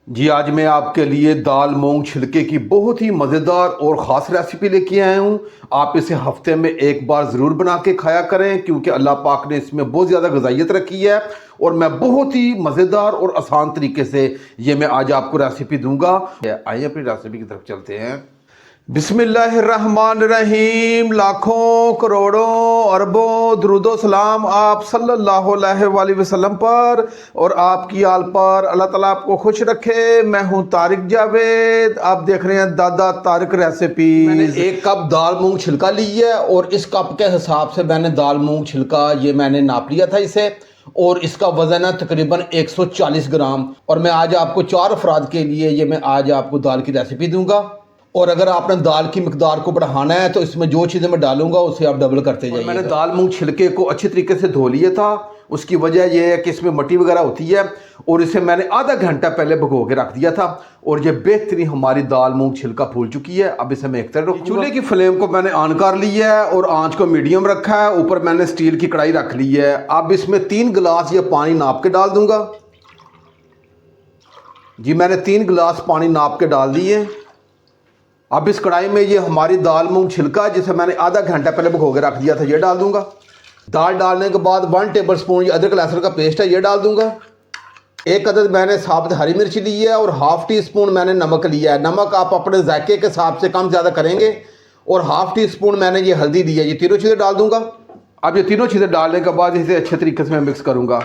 जी आज मैं आपके लिए दाल मूंग छिलके की बहुत ही मज़ेदार और ख़ास रेसिपी लेके आया हूँ। आप इसे हफ्ते में एक बार ज़रूर बना के खाया करें क्योंकि अल्लाह पाक ने इसमें बहुत ज़्यादा ग़िज़ाइयत रखी है और मैं बहुत ही मज़ेदार और आसान तरीके से ये मैं आज आपको रेसिपी दूंगा। आइए अपनी रेसिपी की तरफ चलते हैं। बिस्मिल्लाहिर्रहमानिर्रहीम। लाखों करोड़ों अरबों दुरूदो सलाम आप सल्लल्लाहु अलैहि वसल्लम पर और आपकी आल पर। अल्लाह ताला आपको खुश रखे। मैं हूं तारिक जावेद, आप देख रहे हैं दादा तारिक रेसिपी। मैंने एक कप दाल मूंग छिलका ली है और इस कप के हिसाब से मैंने दाल मूंग छिलका ये मैंने नाप लिया था इसे, और इसका वजन है तकरीबन 140 ग्राम। और मैं आज आपको 4 अफराद के लिए ये मैं आज आपको दाल की रेसिपी दूंगा। और अगर आपने दाल की मिकदार को बढ़ाना है तो इसमें जो चीज़ें मैं डालूंगा उसे आप डबल करते जाइए। मैंने दाल मूंग छिलके को अच्छी तरीके से धो लिया था। उसकी वजह यह है कि इसमें मट्टी वगैरह होती है और इसे मैंने आधा घंटा पहले भिगो के रख दिया था और ये बेहतरीन हमारी दाल मूंग छिलका फूल चुकी है। अब इसे मैं एक तरफ रखूंगा। चूल्हे की फ्लेम को मैंने ऑन कर ली है और आंच को मीडियम रखा है। ऊपर मैंने स्टील की कढ़ाई रख ली है। अब इसमें 3 गिलास ये पानी नाप के डाल दूंगा। जी मैंने 3 गिलास पानी नाप के डाल दिए। अब इस कढ़ाई में ये हमारी दाल मूंग छिलका जिसे मैंने आधा घंटा पहले भिगो के रख दिया था ये डाल दूंगा। दाल डालने के बाद 1 टेबल स्पून ये अदरक लहसुन का पेस्ट है ये डाल दूंगा। एक अदद मैंने साबुत हरी मिर्च ली है और हाफ टी स्पून मैंने नमक लिया है। नमक आप अपने जायके के हिसाब से कम ज़्यादा करेंगे। और हाफ टी स्पून मैंने ये हल्दी दी है। ये तीनों चीज़ें डाल दूंगा। अब ये तीनों चीज़ें डालने के बाद इसे अच्छे तरीके से मैं मिक्स करूँगा।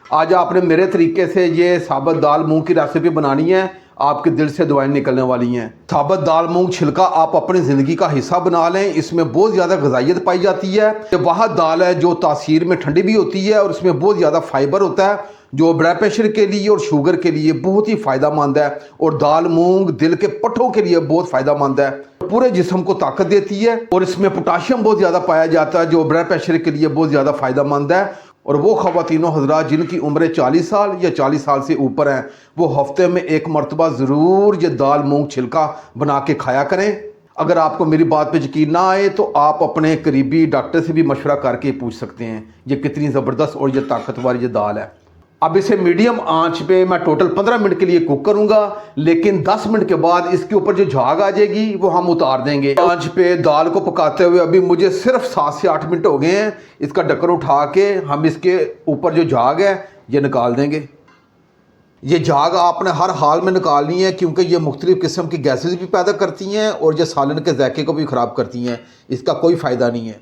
आज आपने मेरे तरीके से ये साबुत दाल मूंग की रेसिपी बनानी है, आपके दिल से दुआएं निकलने वाली हैं। साबुत दाल मूंग छिलका आप अपनी ज़िंदगी का हिस्सा बना लें। इसमें बहुत ज़्यादा ग़िज़ाइयत पाई जाती है। ये वह दाल है जो तासीर में ठंडी भी होती है और इसमें बहुत ज़्यादा फाइबर होता है जो ब्लड प्रेशर के लिए और शुगर के लिए बहुत ही फ़ायदेमंद है। और दाल मूंग दिल के पट्ठों के लिए बहुत फ़ायदेमंद है, पूरे जिस्म को ताकत देती है। और इसमें पोटाशियम बहुत ज़्यादा पाया जाता है जो ब्लड प्रेशर के लिए बहुत ज़्यादा फ़ायदेमंद है। और वो ख़वातीनो हज़रात जिनकी उम्र 40 साल या 40 साल से ऊपर हैं वो हफ्ते में एक मरतबा ज़रूर ये दाल मूंग छिलका बना के खाया करें। अगर आपको मेरी बात पे यकीन ना आए तो आप अपने करीबी डॉक्टर से भी मशवरा करके पूछ सकते हैं ये कितनी ज़बरदस्त और ये ताकतवर ये दाल है। अब इसे मीडियम आंच पे मैं टोटल 15 मिनट के लिए कुक करूंगा, लेकिन 10 मिनट के बाद इसके ऊपर जो झाग आ जाएगी वो हम उतार देंगे। आंच पे दाल को पकाते हुए अभी मुझे सिर्फ 7 से 8 मिनट हो गए हैं। इसका ढक्कन उठा के हम इसके ऊपर जो झाग है ये निकाल देंगे। ये झाग आपने हर हाल में निकालनी है क्योंकि ये मुख्तलिफ़ किस्म की गैसेस भी पैदा करती हैं और ये सालन के जायके को भी ख़राब करती हैं। इसका कोई फ़ायदा नहीं है।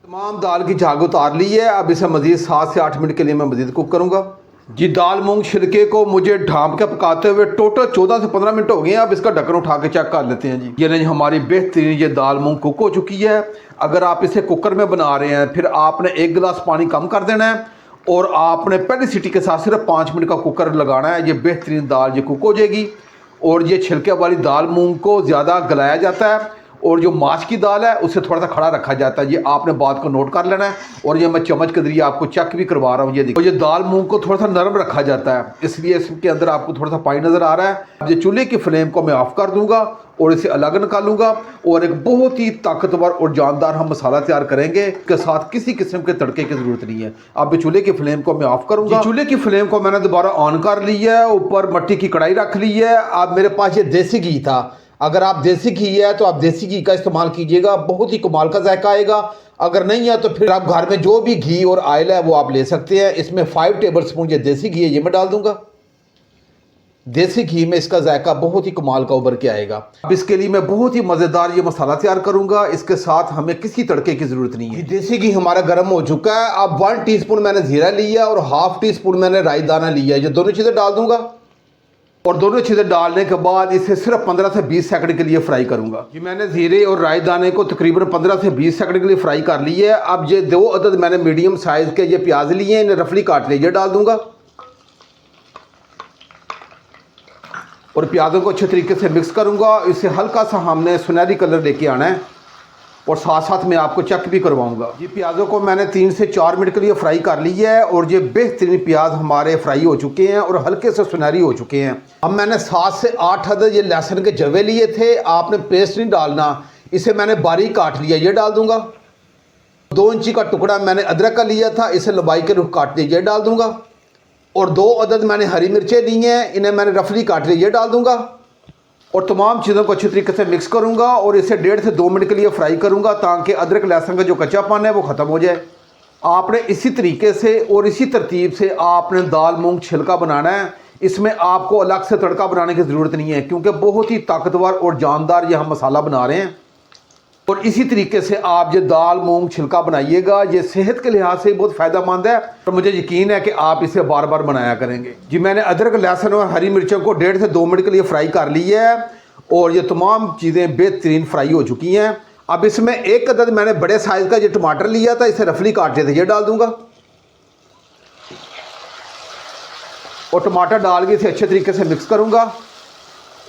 तमाम दाल की झाग उतार ली है। अब इसे मज़ीद 7 से 8 मिनट के लिए मैं मज़ीद कुक करूँगा। जी दाल मूंग छिलके को मुझे ढांप के पकाते हुए टोटल 14 से 15 मिनट हो गए हैं। अब इसका ढक्कन उठा के चेक कर लेते हैं। जी ये नहीं हमारी बेहतरीन ये दाल मूंग कुक हो चुकी है। अगर आप इसे कुकर में बना रहे हैं फिर आपने 1 गिलास पानी कम कर देना है और आपने पहली सीटी के साथ सिर्फ 5 मिनट का कुकर लगाना है। ये बेहतरीन दाल ये कुक हो जाएगी। और ये छिलके वाली दाल मूंग को ज़्यादा गलाया जाता है और जो माश की दाल है उसे थोड़ा सा खड़ा रखा जाता है। ये आपने बात को नोट कर लेना है। और ये मैं चम्मच के जरिए आपको चेक भी करवा रहा हूँ। ये देखो ये दाल मूंग को थोड़ा सा नरम रखा जाता है इसलिए इसके अंदर आपको थोड़ा सा पानी नज़र आ रहा है। अब ये चूल्हे की फ्लेम को मैं ऑफ़ कर दूंगा और इसे अलग निकालूंगा और एक बहुत ही ताकतवर और जानदार हम मसाला तैयार करेंगे। इसके साथ किसी किस्म के तड़के की ज़रूरत नहीं है। अब चूल्हे की फ्लेम को मैं ऑफ़ करूँगा। चूल्हे की फ्लेम को मैंने दोबारा ऑन कर ली है। ऊपर मट्टी की कढ़ाई रख ली है। अब मेरे पास ये देसी घी था। अगर आप देसी घी है तो आप देसी घी का इस्तेमाल कीजिएगा, बहुत ही कमाल का जायका आएगा। अगर नहीं है तो फिर आप घर में जो भी घी और ऑयल है वो आप ले सकते हैं। इसमें 5 टेबल स्पून ये देसी घी है ये मैं डाल दूंगा। देसी घी में इसका जायका बहुत ही कमाल का उभर के आएगा। अब इसके लिए मैं बहुत ही मज़ेदार ये मसाला तैयार करूंगा। इसके साथ हमें किसी तड़के की ज़रूरत नहीं है। देसी घी हमारा गर्म हो चुका है। अब 1 टीस्पून मैंने ज़ीरा लिया और हाफ टी स्पून मैंने राई दाना लिया है। ये दोनों चीज़ें डाल दूंगा और दोनों चीज़ें डालने के बाद इसे सिर्फ 15 से 20 सेकंड के लिए फ्राई करूंगा। जी मैंने जीरे और राई दाने को तकरीबन 15 से 20 सेकंड के लिए फ्राई कर ली है। अब ये 2 अदद मैंने मीडियम साइज़ के ये प्याज लिए हैं, इन्हें रफली काट लीजिए डाल दूंगा और प्याज़ों को अच्छे तरीके से मिक्स करूंगा। इसे हल्का सा हमने सुनहरी कलर लेके आना है और साथ साथ मैं आपको चेक भी करवाऊंगा। ये प्याज़ों को मैंने 3 से 4 मिनट के लिए फ्राई कर ली है और ये बेहतरीन प्याज हमारे फ्राई हो चुके हैं और हल्के से सुनहरी हो चुके हैं। अब मैंने 7 से 8 अदद ये लहसुन के जवे लिए थे। आपने पेस्ट नहीं डालना, इसे मैंने बारीक काट लिया ये डाल दूंगा। 2 इंची का टुकड़ा मैंने अदरक का लिया था, इसे लंबाई के रुख काट लीजिए डाल दूंगा। और 2 अदद मैंने हरी मिर्चें ली हैं, इन्हें मैंने रफली काट लिया, ये डाल दूंगा। और तमाम चीज़ों को अच्छी तरीके से मिक्स करूंगा और इसे 1.5 से 2 मिनट के लिए फ्राई करूंगा ताकि अदरक लहसुन का जो कच्चापन है वो ख़त्म हो जाए। आपने इसी तरीके से और इसी तरतीब से आपने दाल मूंग छिलका बनाना है। इसमें आपको अलग से तड़का बनाने की ज़रूरत नहीं है क्योंकि बहुत ही ताकतवर और जानदार ये हम मसाला बना रहे हैं। और इसी तरीके से आप ये दाल मूंग छिलका बनाइएगा, ये सेहत के लिहाज से बहुत फ़ायदेमंद है। तो मुझे यकीन है कि आप इसे बार बार बनाया करेंगे। जी मैंने अदरक लहसुन और हरी मिर्चों को 1.5 से 2 मिनट के लिए फ्राई कर ली है और ये तमाम चीज़ें बेहतरीन फ्राई हो चुकी हैं। अब इसमें 1 अदद मैंने बड़े साइज़ का ये टमाटर लिया था, इसे रफली काट लिया था, ये डाल दूंगा। और टमाटर डाल के इसे अच्छे तरीके से मिक्स करूंगा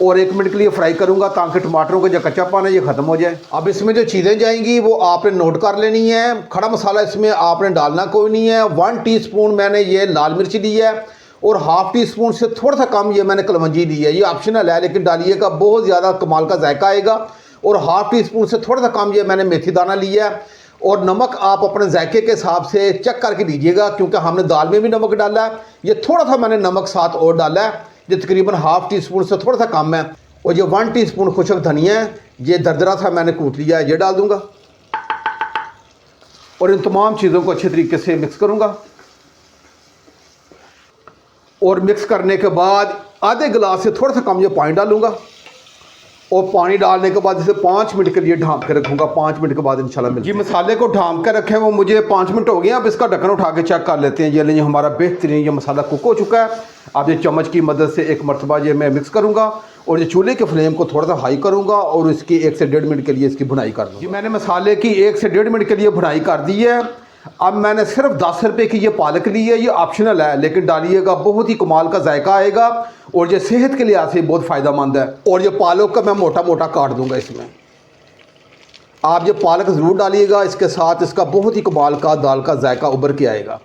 और 1 मिनट के लिए फ्राई करूंगा ताकि टमाटरों का जो कच्चापन है ये ख़त्म हो जाए। अब इसमें जो चीज़ें जाएंगी वो आपने नोट कर लेनी है। खड़ा मसाला इसमें आपने डालना कोई नहीं है। 1 टीस्पून मैंने ये लाल मिर्च ली है और ½ टीस्पून से थोड़ा सा कम ये मैंने कलवंजी ली है। ये ऑप्शनल है लेकिन डालिएगा, बहुत ज़्यादा कमाल का जायका आएगा। और ½ टीस्पून से थोड़ा सा कम ये मैंने मेथी दाना लिया है। और नमक आप अपने जायके के हिसाब से चेक करके लीजिएगा क्योंकि हमने दाल में भी नमक डाला है। ये थोड़ा सा मैंने नमक साथ और डाला है, ये तकरीबन ½ टीस्पून से थोड़ा सा कम है। और ये 1 टीस्पून खुशक धनिया है, ये दरदरा सा मैंने कूट लिया है, ये डाल दूंगा। और इन तमाम चीज़ों को अच्छे तरीके से मिक्स करूंगा। और मिक्स करने के बाद आधे गिलास से थोड़ा सा कम ये पानी डालूंगा। और पानी डालने के बाद इसे 5 मिनट के लिए ढाँप के रखूंगा। 5 मिनट के बाद इंशाल्लाह मिलते हैं। जी मसाले को ढाँप के रखे वो मुझे 5 मिनट हो गए। अब इसका ढक्कन उठा के चेक कर लेते हैं। ये लें, हमारा बेहतरीन ये मसाला कुक हो चुका है। अब ये चम्मच की मदद से एक मरतबा ये मैं मिक्स करूंगा और ये चूल्हे के फ्लेम को थोड़ा सा हाई करूंगा और इसकी 1 से 1.5 मिनट के लिए इसकी भुनाई कर दूँगा। जी मैंने मसाले की 1 से 1.5 मिनट के लिए भुनाई कर दी है। अब मैंने सिर्फ 10 रुपये की ये पालक ली है, ये ऑप्शनल है लेकिन डालिएगा, बहुत ही कमाल का जायका आएगा और ये सेहत के लिहाज से बहुत फ़ायदेमंद है। और ये पालक का मैं मोटा मोटा काट दूंगा। इसमें आप ये पालक ज़रूर डालिएगा, इसके साथ इसका बहुत ही कमाल का दाल का जायका उभर के आएगा।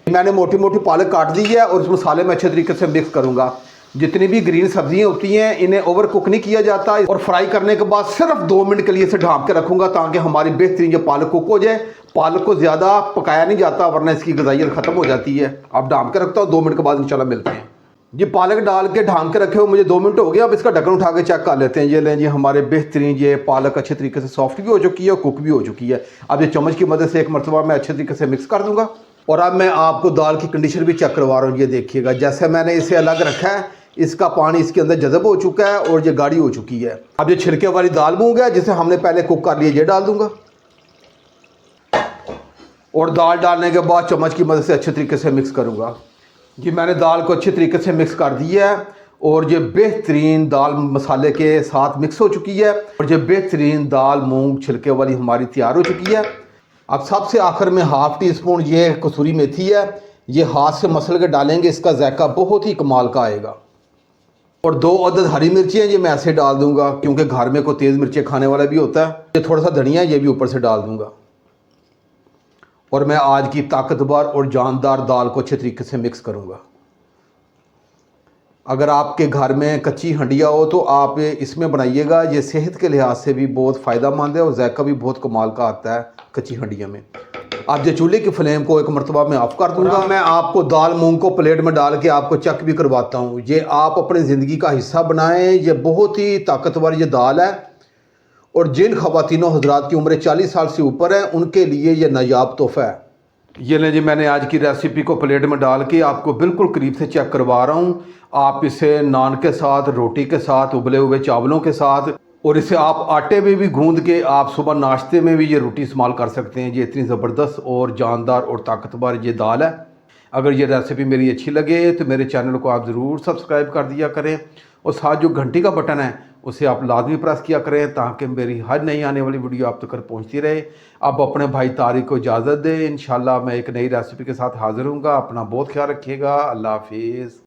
मैंने मोटी मोटी पालक काट दी है और इस मसाले में अच्छे तरीके से मिक्स करूँगा। जितनी भी ग्रीन सब्जियां होती हैं इन्हें ओवर कुक नहीं किया जाता और फ्राई करने के बाद सिर्फ 2 मिनट के लिए इसे ढाँप के रखूँगा ताकि हमारी बेहतरीन ये पालक कुक हो जाए। पालक को ज़्यादा पकाया नहीं जाता वरना इसकी ग़िज़ाइयत ख़त्म हो जाती है। अब ढाँप के रखता हूँ, 2 मिनट के बाद इंशाल्लाह मिलते हैं। जी पालक डाल के ढाँप के रखे हो मुझे 2 मिनट हो गए। अब इसका ढक्कन उठा के चेक कर लेते हैं। ये लें जी, हमारे बेहतरीन ये पालक अच्छे तरीके से सॉफ्ट भी हो चुकी है और कुक भी हो चुकी है। अब ये चम्मच की मदद से एक मरतबा मैं अच्छे तरीके से मिक्स कर दूँगा। और अब मैं आपको दाल की कंडीशन भी चेक करवा रहा हूँ। ये देखिएगा, जैसे मैंने इसे अलग रखा है इसका पानी इसके अंदर जज़ब हो चुका है और ये गाढ़ी हो चुकी है। अब ये छिलके वाली दाल मूंग है जिसे हमने पहले कुक कर लिया, ये डाल दूंगा। और दाल डालने के बाद चम्मच की मदद से अच्छे तरीके से मिक्स करूंगा। जी मैंने दाल को अच्छे तरीके से मिक्स कर दिया है और ये बेहतरीन दाल मसाले के साथ मिक्स हो चुकी है और ये बेहतरीन दाल मूंग छिलके वाली हमारी तैयार हो चुकी है। अब सबसे आखिर में ½ टीस्पून ये कसूरी मेथी है, ये हाथ से मसल के डालेंगे, इसका जायका बहुत ही कमाल का आएगा। और 2 अदद हरी मिर्ची हैं, ये मैं ऐसे डाल दूंगा क्योंकि घर में कोई तेज़ मिर्ची खाने वाला भी होता है। ये थोड़ा सा धनिया ये भी ऊपर से डाल दूंगा। और मैं आज की ताकतवर और जानदार दाल को अच्छे तरीके से मिक्स करूंगा। अगर आपके घर में कच्ची हंडिया हो तो आप इसमें बनाइएगा, ये सेहत के लिहाज से भी बहुत फ़ायदेमंद है और जायका भी बहुत कमाल का आता है कच्ची हंडिया में। अब ये चूल्हे की फ्लेम को एक मरतबा मैं ऑफ़ कर दूंगा। मैं आपको दाल मूंग को प्लेट में डाल के आपको चेक भी करवाता हूँ। ये आप अपनी ज़िंदगी का हिस्सा बनाएं, ये बहुत ही ताकतवर ये दाल है और जिन ख़वातीनों हज़रात की उम्र 40 साल से ऊपर है उनके लिए ये नायाब तोहफ़ा है। ये लें जी, मैंने आज की रेसिपी को प्लेट में डाल के आपको बिल्कुल करीब से चेक करवा रहा हूँ। आप इसे नान के साथ, रोटी के साथ, उबले हुए चावलों के साथ और इसे आप आटे में भी गूंद के आप सुबह नाश्ते में भी ये रोटी इस्तेमाल कर सकते हैं। ये इतनी ज़बरदस्त और जानदार और ताकतवर ये दाल है। अगर ये रेसिपी मेरी अच्छी लगे तो मेरे चैनल को आप ज़रूर सब्सक्राइब कर दिया करें और साथ जो घंटी का बटन है उसे आप लाजमी प्रेस किया करें ताकि मेरी हर नई आने वाली वीडियो आप तक पहुंचती रहे। अब अपने भाई तारिक को इजाज़त दें। इंशाल्लाह मैं एक नई रेसिपी के साथ हाज़िर हूँगा। अपना बहुत ख्याल रखिएगा। अल्लाह हाफिज़।